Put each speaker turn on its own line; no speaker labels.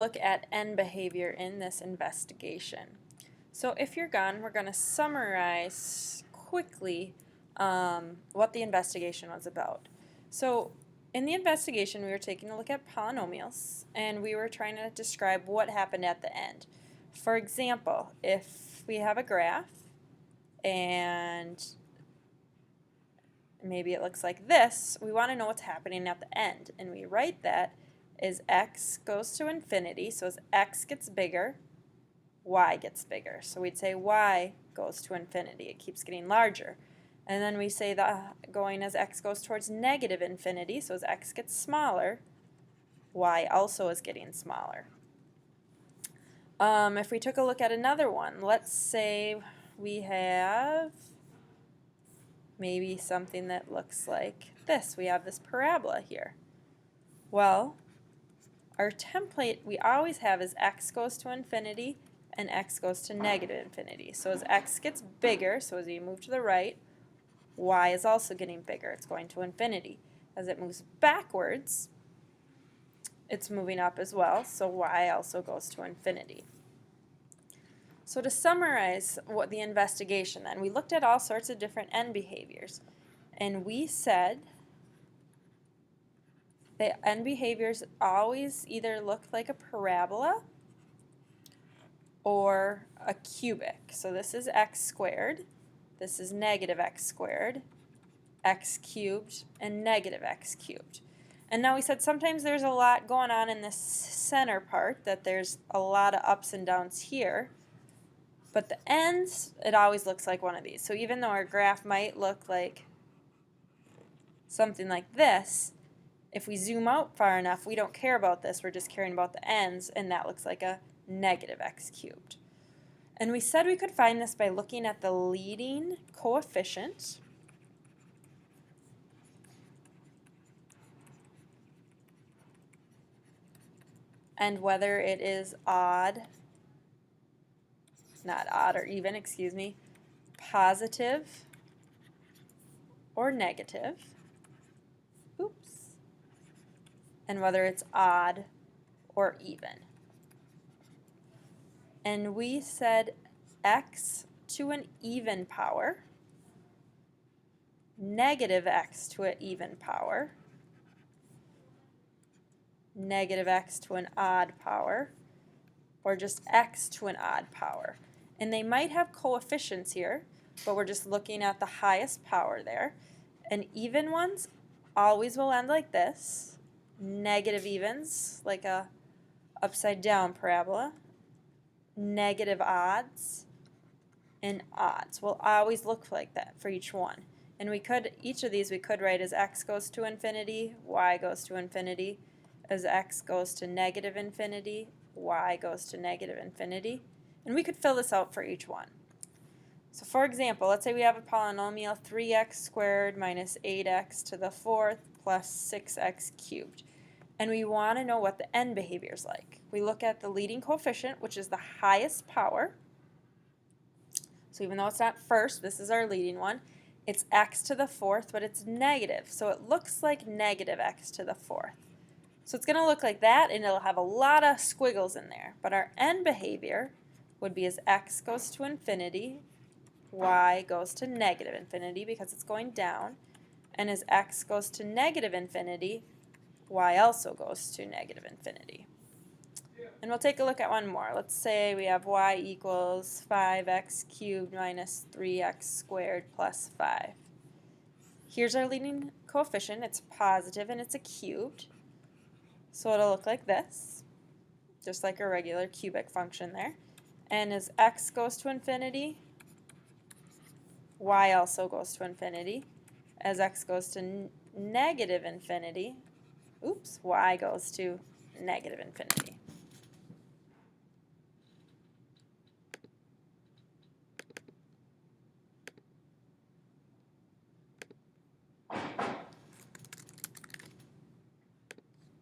look at end behavior in this investigation. So if you're gone, we're going to summarize quickly what the investigation was about. So in the investigation, we were taking a look at polynomials, and we were trying to describe what happened at the end. For example, if we have a graph, and maybe it looks like this, we want to know what's happening at the end, and we write that as x goes to infinity, so as x gets bigger, y gets bigger. So we'd say y goes to infinity, it keeps getting larger. And then we say that going as x goes towards negative infinity, so as x gets smaller, y also is getting smaller. If we took a look at another one, let's say we have maybe something that looks like this. We have this parabola here. Well, our template we always have is x goes to infinity and x goes to negative infinity. So as x gets bigger, so as we move to the right, y is also getting bigger. It's going to infinity. As it moves backwards, it's moving up as well, so y also goes to infinity. So to summarize what the investigation then, we looked at all sorts of different end behaviors, and we said that end behaviors always either look like a parabola or a cubic. So this is x squared, this is negative x squared, x cubed, and negative x cubed. And now we said sometimes there's a lot going on in this center part, that there's a lot of ups and downs here, but the ends, it always looks like one of these. So even though our graph might look like something like this, if we zoom out far enough, we don't care about this, we're just caring about the ends, and that looks like a negative x cubed. And we said we could find this by looking at the leading coefficient and whether it is positive or negative, and whether it's odd or even. And we said x to an even power, negative x to an even power, negative x to an odd power, or just x to an odd power. And they might have coefficients here, but we're just looking at the highest power there. And even ones always will end like this. Negative evens, like a upside down parabola. Negative odds and odds will always look like that for each one. And we could, each of these we could write as x goes to infinity, y goes to infinity, as x goes to negative infinity, y goes to negative infinity. And we could fill this out for each one. So for example, let's say we have a polynomial 3x squared minus 8x to the fourth plus 6x cubed. And we want to know what the end behavior is like. We look at the leading coefficient, which is the highest power. So even though it's not first, this is our leading one. It's x to the fourth, but it's negative. So it looks like negative x to the fourth. So it's going to look like that, and it'll have a lot of squiggles in there. But our end behavior would be as x goes to infinity, y goes to negative infinity because it's going down, and as x goes to negative infinity, y also goes to negative infinity. And we'll take a look at one more. Let's say we have y equals 5x cubed minus 3x squared plus 5. Here's our leading coefficient. It's positive and it's a cubed. So it'll look like this, just like a regular cubic function there. And as x goes to infinity, y also goes to infinity. As x goes to negative infinity, y goes to negative infinity.